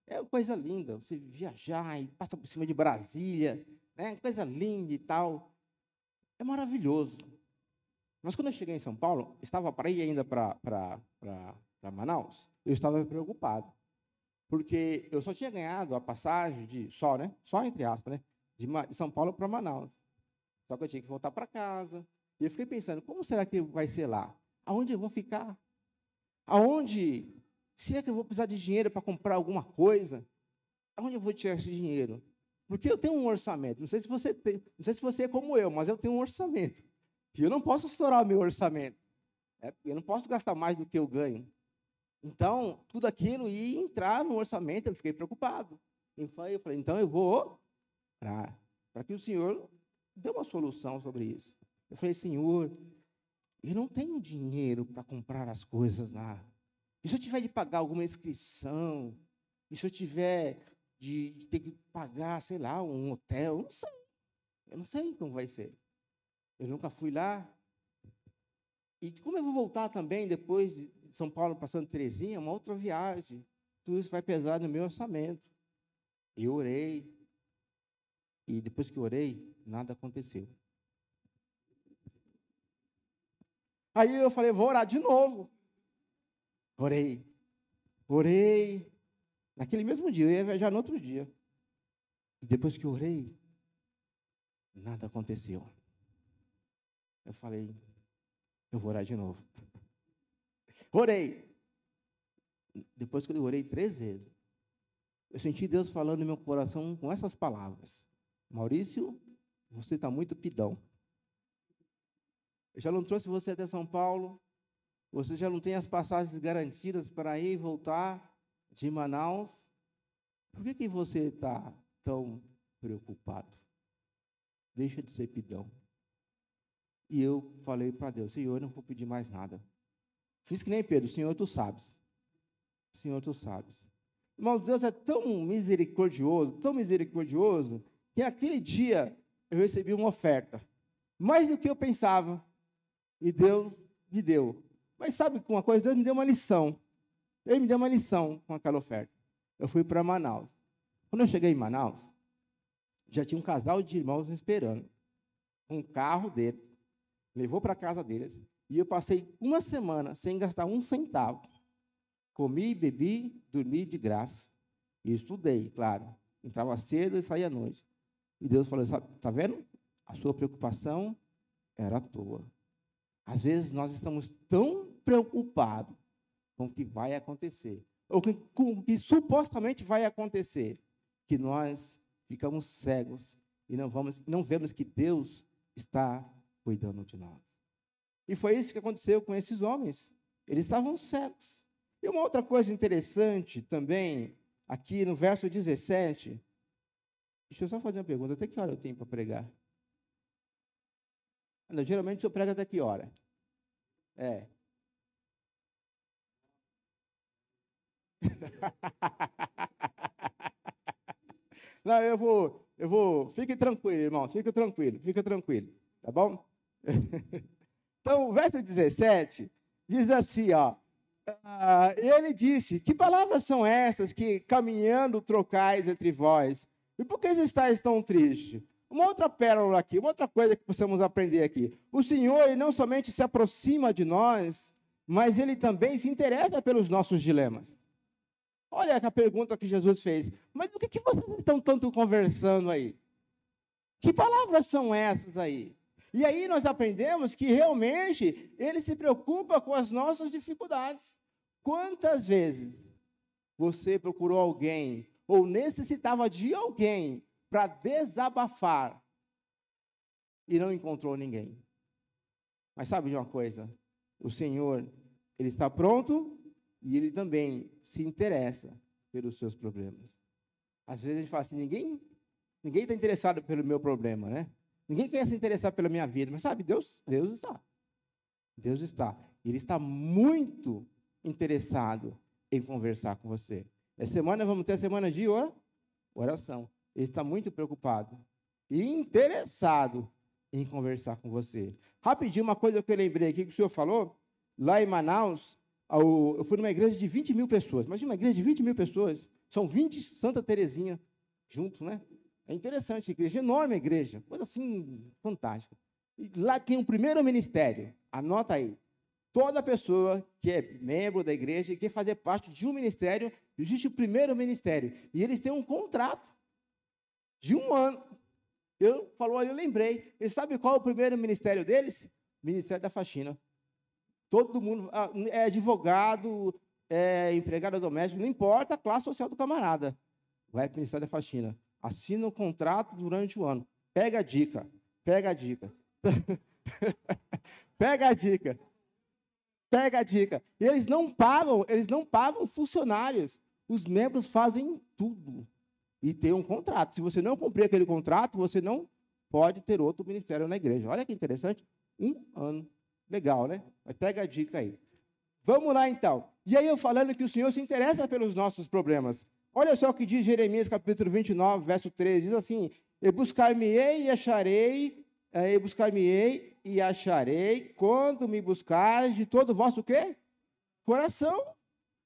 É uma coisa linda, você viajar e passa por cima de Brasília, né? Coisa linda e tal. É maravilhoso. Mas quando eu cheguei em São Paulo, estava para ir ainda para Manaus, eu estava preocupado. Porque eu só tinha ganhado a passagem né? Só entre aspas, né? De São Paulo para Manaus. Só que eu tinha que voltar para casa. E eu fiquei pensando, como será que vai ser lá? Aonde eu vou ficar? Aonde? Se é que eu vou precisar de dinheiro para comprar alguma coisa? Aonde eu vou tirar esse dinheiro? Porque eu tenho um orçamento. Não sei se você tem, não sei se você é como eu, mas eu tenho um orçamento. E eu não posso estourar o meu orçamento. Eu não posso gastar mais do que eu ganho. Então, tudo aquilo ia entrar no orçamento, eu fiquei preocupado. Eu falei, então eu vou para que o Senhor dê uma solução sobre isso. Eu falei, Senhor, eu não tenho dinheiro para comprar as coisas lá. E se eu tiver de pagar alguma inscrição? E se eu tiver de ter que pagar, sei lá, um hotel? Eu não sei. Eu não sei como vai ser. Eu nunca fui lá. E como eu vou voltar também, depois de São Paulo, passando Terezinha, uma outra viagem. Tudo isso vai pesar no meu orçamento. Eu orei. E depois que eu orei, nada aconteceu. Aí eu falei, vou orar de novo. Orei. Naquele mesmo dia, eu ia viajar no outro dia. E depois que eu orei, nada aconteceu. Eu falei, eu vou orar de novo. Orei. Depois que eu orei 3 vezes, eu senti Deus falando no meu coração com essas palavras. Maurício, você está muito pidão. Eu já não trouxe você até São Paulo. Você já não tem as passagens garantidas para ir e voltar de Manaus. Por que você está tão preocupado? Deixa de ser pidão. E eu falei para Deus, Senhor, eu não vou pedir mais nada. Fiz que nem Pedro, Senhor, tu sabes. Senhor, tu sabes. Irmãos, Deus é tão misericordioso, que naquele dia eu recebi uma oferta. Mais do que eu pensava. E Deus me deu. Mas sabe uma coisa? Deus me deu uma lição. Ele me deu uma lição com aquela oferta. Eu fui para Manaus. Quando eu cheguei em Manaus, já tinha um casal de irmãos me esperando. Um carro deles. Levou para a casa deles. E eu passei uma semana sem gastar um centavo. Comi, bebi, dormi de graça. E estudei, claro. Entrava cedo e saía à noite. E Deus falou, está vendo? A sua preocupação era à toa. Às vezes nós estamos tão preocupados com o que vai acontecer, ou com o que supostamente vai acontecer, que nós ficamos cegos e não vemos que Deus está cuidando de nós. E foi isso que aconteceu com esses homens. Eles estavam cegos. E uma outra coisa interessante também, aqui no verso 17, deixa eu só fazer uma pergunta, até que hora eu tenho para pregar? Geralmente o senhor prega até que hora? Não, eu vou, fique tranquilo, irmão, fica tranquilo, tá bom? Então, o verso 17 diz assim, ó, ele disse, que palavras são essas que caminhando trocais entre vós? E por que estáis tão tristes? Uma outra pérola aqui, uma outra coisa que possamos aprender aqui. O Senhor, ele não somente se aproxima de nós, mas ele também se interessa pelos nossos dilemas. Olha a pergunta que Jesus fez. Mas do que vocês estão tanto conversando aí? Que palavras são essas aí? E aí nós aprendemos que realmente ele se preocupa com as nossas dificuldades. Quantas vezes você procurou alguém ou necessitava de alguém para desabafar e não encontrou ninguém? Mas sabe de uma coisa? O Senhor, ele está pronto e ele também se interessa pelos seus problemas. Às vezes a gente fala assim, ninguém está interessado pelo meu problema, né? Ninguém quer se interessar pela minha vida, mas sabe, Deus está. Deus está. Ele está muito interessado em conversar com você. Essa semana vamos ter a semana de oração. Ele está muito preocupado e interessado em conversar com você. Rapidinho, uma coisa que eu lembrei aqui que o senhor falou, lá em Manaus, Eu fui numa igreja de 20 mil pessoas. Imagina uma igreja de 20 mil pessoas. São 20 Santa Terezinha juntos, né? É interessante, igreja, enorme a igreja. Coisa assim, fantástica. E lá tem o primeiro ministério. Anota aí. Toda pessoa que é membro da igreja e quer fazer parte de um ministério, existe o primeiro ministério. E eles têm um contrato de 1 ano. Eu lembrei. E sabe qual é o primeiro ministério deles? Ministério da faxina. Todo mundo é advogado, é empregado doméstico, não importa a classe social do camarada. Vai para o Ministério da Faxina. Assina um contrato durante o ano. Pega a dica. Pega a dica. Pega a dica. Pega a dica. E eles não pagam funcionários. Os membros fazem tudo. E tem um contrato. Se você não cumprir aquele contrato, você não pode ter outro ministério na igreja. Olha que interessante. 1 ano. Legal, né? Mas pega a dica aí. Vamos lá, então. E aí eu falando que o Senhor se interessa pelos nossos problemas. Olha só o que diz Jeremias, capítulo 29, verso 13. Diz assim, e buscar-me-ei e acharei, quando me buscares de todo o vosso quê? Coração.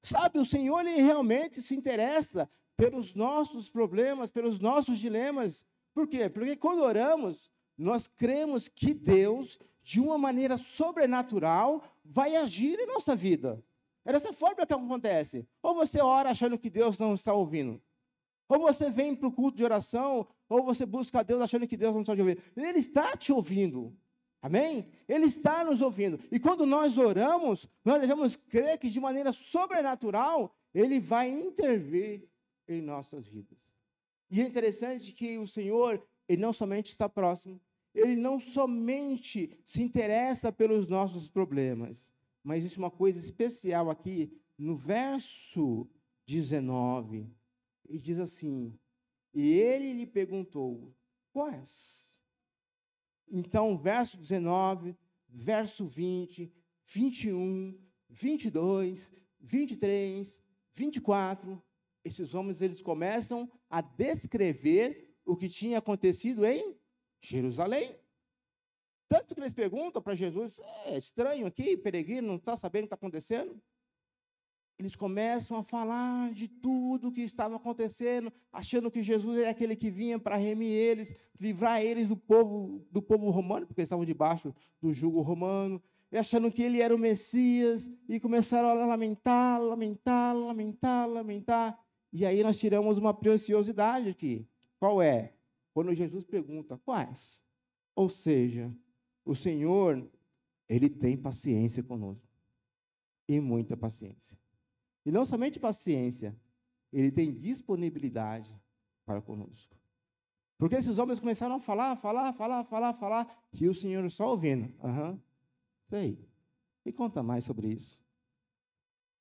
Sabe, o Senhor, Ele realmente se interessa pelos nossos problemas, pelos nossos dilemas. Por quê? Porque quando oramos, nós cremos que Deus, de uma maneira sobrenatural, vai agir em nossa vida. É dessa forma que acontece. Ou você ora achando que Deus não está ouvindo. Ou você vem para o culto de oração, ou você busca a Deus achando que Deus não está te ouvindo. Ele está te ouvindo. Amém? Ele está nos ouvindo. E quando nós oramos, nós devemos crer que de maneira sobrenatural, Ele vai intervir em nossas vidas. E é interessante que o Senhor, Ele não somente está próximo, Ele não somente se interessa pelos nossos problemas, mas existe uma coisa especial aqui no verso 19. E diz assim, e ele lhe perguntou, quais? Então, verso 19, verso 20, 21, 22, 23, 24, esses homens eles começam a descrever o que tinha acontecido em Jerusalém. Tanto que eles perguntam para Jesus, é estranho aqui, peregrino, não está sabendo o que está acontecendo? Eles começam a falar de tudo o que estava acontecendo, achando que Jesus é aquele que vinha para remir eles, livrar eles do povo romano, porque eles estavam debaixo do jugo romano, e achando que ele era o Messias, e começaram a lamentar, lamentar, lamentar, lamentar. E aí nós tiramos uma preciosidade aqui. Qual é? Quando Jesus pergunta, quais? Ou seja, o Senhor, Ele tem paciência conosco. E muita paciência. E não somente paciência, Ele tem disponibilidade para conosco. Porque esses homens começaram a falar, e o Senhor só ouvindo. Sei. Me conta mais sobre isso.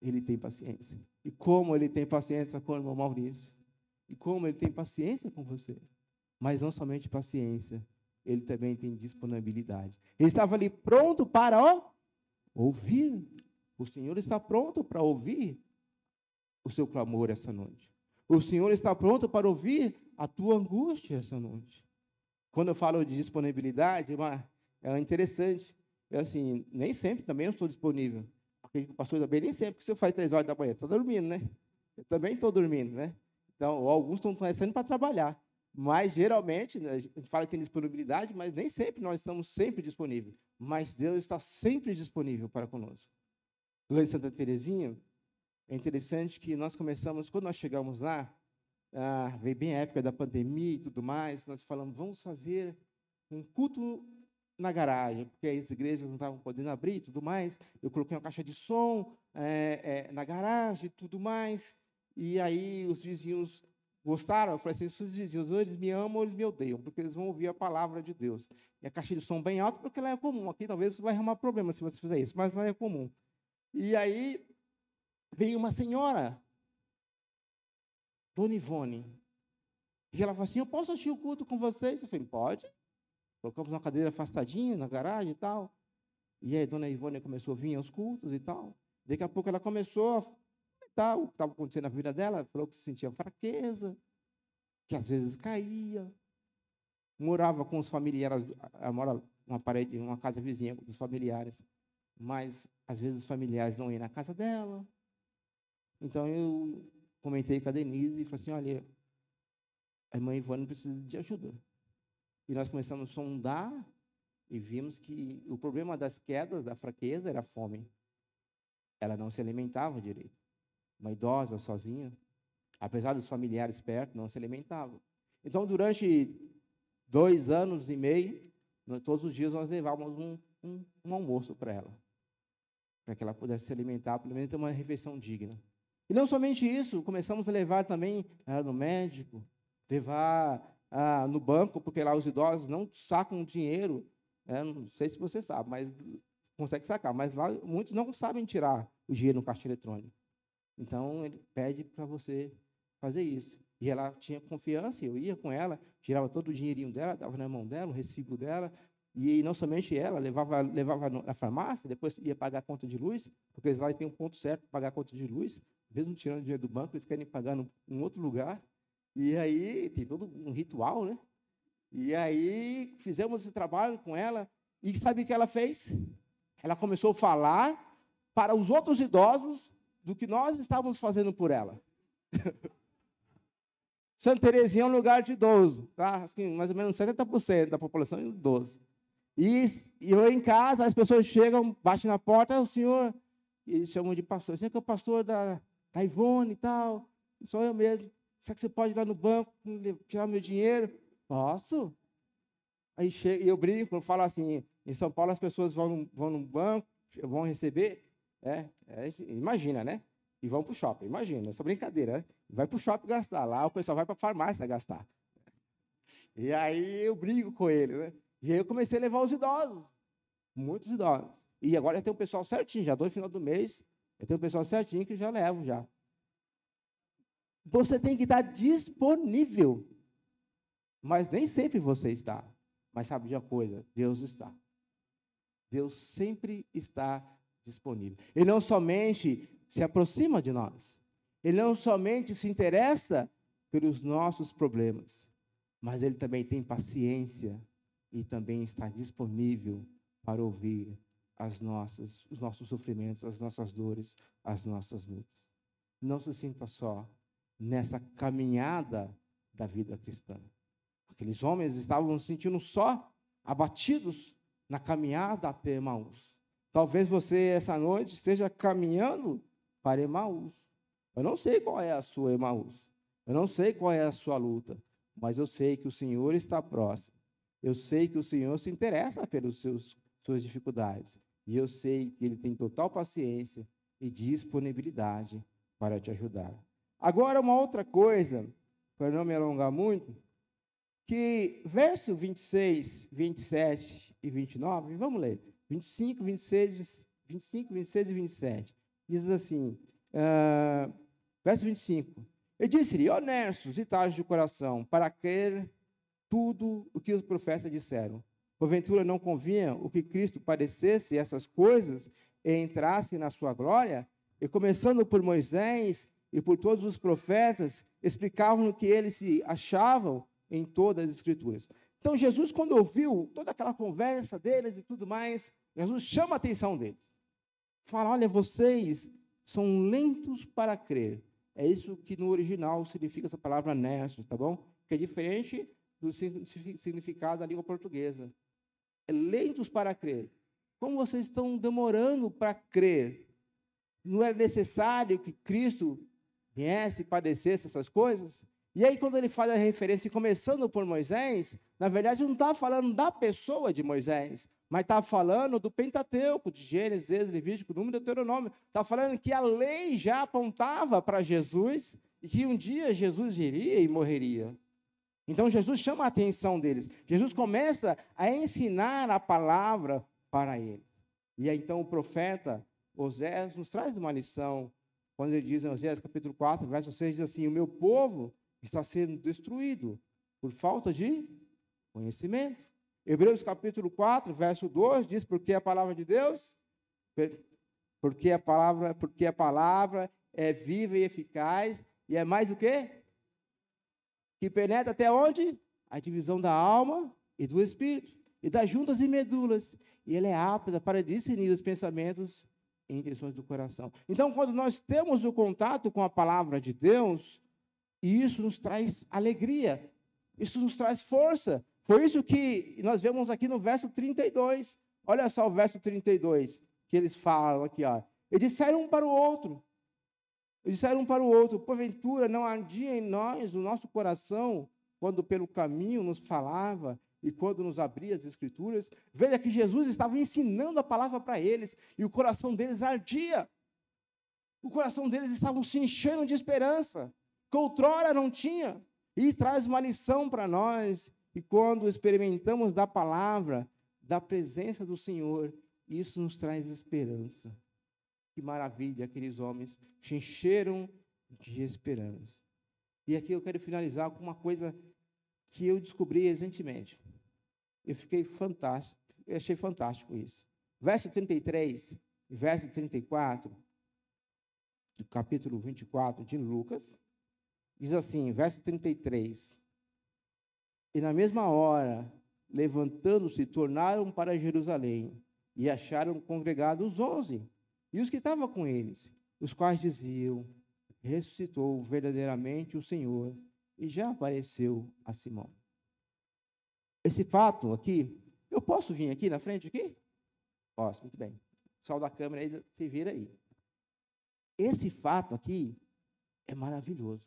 Ele tem paciência. E como Ele tem paciência com o irmão Maurício. E como Ele tem paciência com você. Mas não somente paciência, Ele também tem disponibilidade. Ele estava ali pronto para ouvir. O Senhor está pronto para ouvir o seu clamor essa noite. O Senhor está pronto para ouvir a tua angústia essa noite. Quando eu falo de disponibilidade, é interessante. É assim, nem sempre também eu estou disponível. Porque o pastor também nem sempre, porque se eu faz 3 horas da manhã, está dormindo, né? Eu também estou dormindo, né? Então, alguns estão começando para trabalhar. Mas, geralmente, né, a gente fala que tem disponibilidade, mas nem sempre nós estamos sempre disponíveis. Mas Deus está sempre disponível para conosco. Lá em Santa Terezinha, é interessante que nós começamos, quando nós chegamos lá, veio bem a época da pandemia e tudo mais, nós falamos, vamos fazer um culto na garagem, porque as igrejas não estavam podendo abrir e tudo mais. Eu coloquei uma caixa de som na garagem e tudo mais, e aí os vizinhos gostaram. Eu falei assim, se os vizinhos ou eles me amam ou eles me odeiam, porque eles vão ouvir a palavra de Deus. E a caixa de som bem alta, porque ela é comum. Aqui talvez você vai arrumar problema se você fizer isso, mas não é comum. E aí veio uma senhora, Dona Ivone, e ela falou assim, eu posso assistir o culto com vocês? Eu falei, pode. Colocamos uma cadeira afastadinha na garagem e tal. E aí Dona Ivone começou a vir aos cultos e tal. Daqui a pouco ela começou a comentar o que estava acontecendo na vida dela. Falou que sentia fraqueza, que às vezes caía. Morava com os familiares, mora numa parede, uma casa vizinha dos familiares. mas às vezes os familiares não iam na casa dela. Então eu comentei com a Denise e falei assim, olha, a irmã Ivone precisa de ajuda. E nós começamos a sondar e vimos que o problema das quedas, da fraqueza, era a fome. Ela não se alimentava direito. Uma idosa, sozinha, apesar dos familiares perto, não se alimentava. Então, durante 2 anos e meio, todos os dias nós levávamos um almoço para ela que ela pudesse se alimentar, pelo menos ter uma refeição digna. E não somente isso, começamos a levar também ela no médico, levar no banco, porque lá os idosos não sacam dinheiro, não sei se você sabe, mas consegue sacar, mas lá muitos não sabem tirar o dinheiro no caixa eletrônico. Então, ele pede para você fazer isso. E ela tinha confiança, eu ia com ela, tirava todo o dinheirinho dela, dava na mão dela, o recibo dela, e não somente ela, levava na farmácia, depois ia pagar a conta de luz, porque eles lá têm um ponto certo para pagar a conta de luz, mesmo tirando dinheiro do banco, eles querem pagar em outro lugar, e aí tem todo um ritual, né? E aí fizemos esse trabalho com ela, e sabe o que ela fez? Ela começou a falar para os outros idosos do que nós estávamos fazendo por ela. Santa Terezinha é um lugar de idoso, tá? Assim, mais ou menos 70% da população é idoso. E eu em casa, as pessoas chegam, batem na porta, o senhor, eles chamam de pastor, você que é o pastor da Ivone e tal, sou eu mesmo. Será que você pode ir lá no banco, tirar meu dinheiro? Posso. Aí eu brinco, eu falo assim, em São Paulo as pessoas vão no banco, vão receber, imagina, né? E vão para o shopping, imagina, essa brincadeira, né? Vai para o shopping gastar, lá o pessoal vai para a farmácia gastar. E aí eu brigo com ele, né? E aí eu comecei a levar os idosos, muitos idosos. E agora eu tenho um pessoal certinho, já no final do mês, eu tenho um pessoal certinho que eu já levo já. Você tem que estar disponível, mas nem sempre você está. Mas sabe de uma coisa? Deus está. Deus sempre está disponível. Ele não somente se aproxima de nós, ele não somente se interessa pelos nossos problemas, mas ele também tem paciência e também está disponível para ouvir os nossos sofrimentos, as nossas dores, as nossas lutas. Não se sinta só nessa caminhada da vida cristã. Aqueles homens estavam se sentindo só, abatidos na caminhada até Emaús. Talvez você, essa noite, esteja caminhando para Emaús. Eu não sei qual é a sua Emaús. Eu não sei qual é a sua luta. Mas eu sei que o Senhor está próximo. Eu sei que o Senhor se interessa pelas suas dificuldades. E eu sei que Ele tem total paciência e disponibilidade para te ajudar. Agora, uma outra coisa, para não me alongar muito, que verso 26, 27 e 29, vamos ler, 25, 26 e 27, diz assim, verso 25, eu disse-lhe, honestos e tais de coração, para crer tudo o que os profetas disseram. Porventura não convinha o que Cristo padecesse essas coisas e entrasse na sua glória? E começando por Moisés e por todos os profetas, explicavam o que eles se achavam em todas as Escrituras. Então, Jesus, quando ouviu toda aquela conversa deles e tudo mais, Jesus chama a atenção deles. Fala, olha, vocês são lentos para crer. É isso que no original significa essa palavra nersos, tá bom? Que é diferente do significado da língua portuguesa. É lentos para crer. Como vocês estão demorando para crer? Não era necessário que Cristo viesse e padecesse essas coisas? E aí, quando ele faz a referência, começando por Moisés, na verdade, não está falando da pessoa de Moisés, mas está falando do Pentateuco, de Gênesis, Êxodo, Levítico, Número e Deuteronômio. Está falando que a lei já apontava para Jesus e que um dia Jesus iria e morreria. Então, Jesus chama a atenção deles. Jesus começa a ensinar a palavra para eles. E aí, então, o profeta Osés nos traz uma lição, quando ele diz em Osés, capítulo 4, verso 6, diz assim, o meu povo está sendo destruído por falta de conhecimento. Hebreus capítulo 4, verso 2, diz, porque a palavra de Deus, porque a palavra é viva e eficaz, e é mais o quê? Que penetra até onde? A divisão da alma e do espírito, e das juntas e medulas, e ela é apta para discernir os pensamentos e intenções do coração. Então, quando nós temos o contato com a palavra de Deus, isso nos traz alegria, isso nos traz força. Foi isso que nós vemos aqui no verso 32. Olha só o verso 32, que eles falam aqui, ó. Eles disseram um para o outro. Porventura não ardia em nós o nosso coração, quando pelo caminho nos falava e quando nos abria as Escrituras? Veja que Jesus estava ensinando a palavra para eles, e o coração deles ardia. O coração deles estava se enchendo de esperança, que outrora não tinha. E traz uma lição para nós, e quando experimentamos da palavra, da presença do Senhor, isso nos traz esperança. Que maravilha, aqueles homens se encheram de esperança. E aqui eu quero finalizar com uma coisa que eu descobri recentemente. Eu achei fantástico isso. Verso 33 e verso 34, do capítulo 24 de Lucas, diz assim, verso 33, e na mesma hora, levantando-se, tornaram para Jerusalém, e acharam congregados os 11, e os que estavam com eles, os quais diziam, ressuscitou verdadeiramente o Senhor, e já apareceu a Simão. Esse fato aqui, eu posso vir aqui na frente aqui? Posso, muito bem. O pessoal da câmera aí, se vira aí. Esse fato aqui é maravilhoso.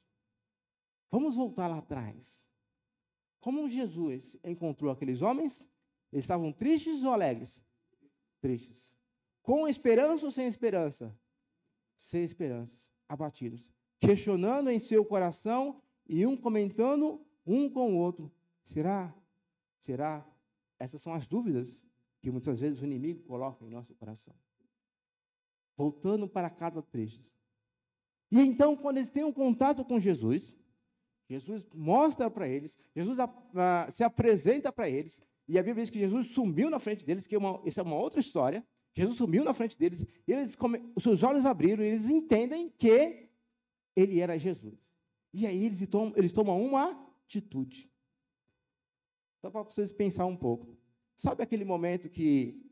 Vamos voltar lá atrás. Como Jesus encontrou aqueles homens? Eles estavam tristes ou alegres? Tristes. Com esperança ou sem esperança? Sem esperanças, abatidos. Questionando em seu coração e um comentando um com o outro. Será? Será? Essas são as dúvidas que muitas vezes o inimigo coloca em nosso coração. Voltando para casa tristes. E então, quando eles têm um contato com Jesus, Jesus mostra para eles, Jesus se apresenta para eles, e a Bíblia diz que Jesus sumiu na frente deles, isso é uma outra história. Jesus sumiu na frente deles, e os seus olhos abriram, e eles entendem que ele era Jesus. E aí eles tomam uma atitude. Só para vocês pensar um pouco. Sabe aquele momento que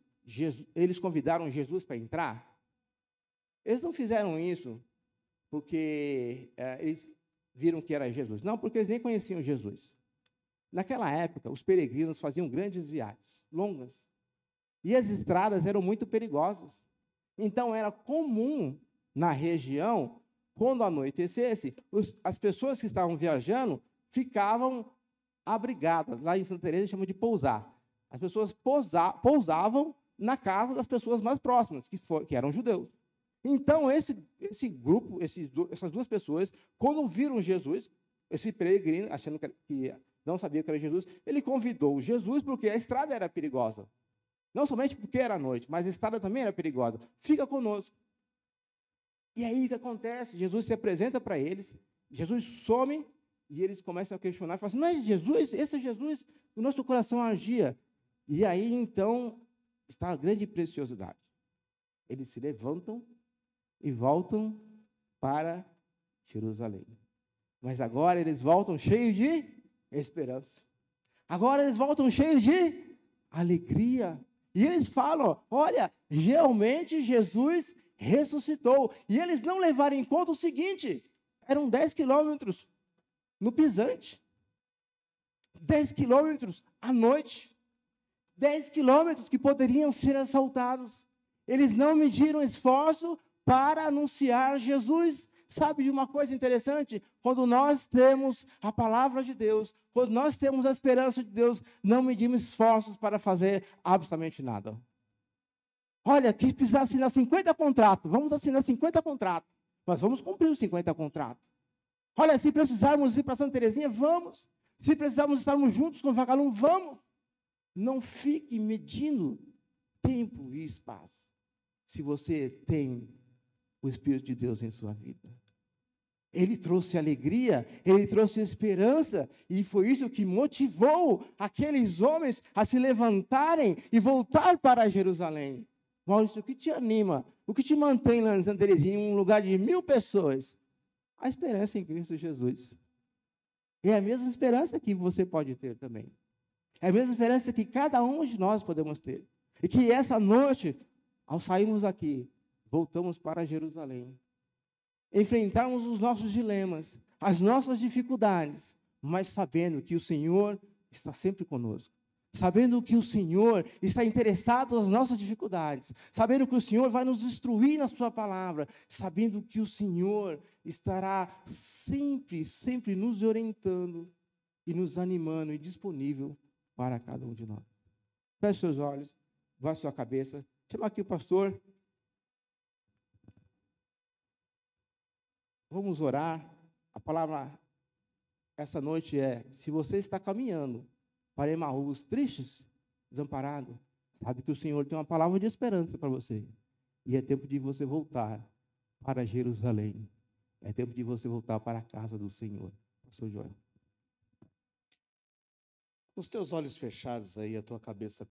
eles convidaram Jesus para entrar? Eles não fizeram isso porque eles viram que era Jesus. Não, porque eles nem conheciam Jesus. Naquela época, os peregrinos faziam grandes viagens, longas. E as estradas eram muito perigosas. Então, era comum na região, quando anoitecesse, as pessoas que estavam viajando ficavam abrigadas. Lá em Santa Teresa, chamam de pousar. As pessoas pousavam na casa das pessoas mais próximas, que eram judeus. Então, esse grupo, essas duas pessoas, quando viram Jesus, esse peregrino, achando que não sabia que era Jesus, ele convidou Jesus porque a estrada era perigosa. Não somente porque era noite, mas a estrada também era perigosa. Fica conosco. E aí o que acontece? Jesus se apresenta para eles, Jesus some, e eles começam a questionar, e falam assim, não é Jesus? Esse é Jesus? O nosso coração ardia. E aí, então, está a grande preciosidade. Eles se levantam e voltam para Jerusalém. Mas agora eles voltam cheios de esperança. Agora eles voltam cheios de alegria. E eles falam, olha, realmente Jesus ressuscitou. E eles não levaram em conta o seguinte, eram 10 quilômetros no pisante. 10 quilômetros à noite. 10 quilômetros que poderiam ser assaltados. Eles não mediram esforço para anunciar Jesus. Sabe de uma coisa interessante? Quando nós temos a palavra de Deus, quando nós temos a esperança de Deus, não medimos esforços para fazer absolutamente nada. Olha, que precisar assinar 50 contratos, vamos assinar 50 contratos, mas vamos cumprir os 50 contratos. Olha, se precisarmos ir para Santa Teresinha, vamos. Se precisarmos estarmos juntos com o vagalume, vamos. Não fique medindo tempo e espaço, se você tem o Espírito de Deus em sua vida. Ele trouxe alegria, ele trouxe esperança, e foi isso que motivou aqueles homens a se levantarem e voltar para Jerusalém. Maurício, o que te anima? O que te mantém lá em Santa Teresinha, em um lugar de 1000 pessoas? A esperança em Cristo Jesus. É a mesma esperança que você pode ter também. É a mesma esperança que cada um de nós podemos ter. E que essa noite, ao sairmos aqui, voltamos para Jerusalém. Enfrentarmos os nossos dilemas, as nossas dificuldades, mas sabendo que o Senhor está sempre conosco. Sabendo que o Senhor está interessado nas nossas dificuldades, sabendo que o Senhor vai nos instruir na sua palavra, sabendo que o Senhor estará sempre, sempre nos orientando e nos animando e disponível para cada um de nós. Feche seus olhos, vá sua cabeça, chama aqui o pastor. Vamos orar. A palavra essa noite é: se você está caminhando para Emaús, tristes, desamparado, sabe que o Senhor tem uma palavra de esperança para você. E é tempo de você voltar para Jerusalém. É tempo de você voltar para a casa do Senhor. Pastor João. Os teus olhos fechados aí, a tua cabeça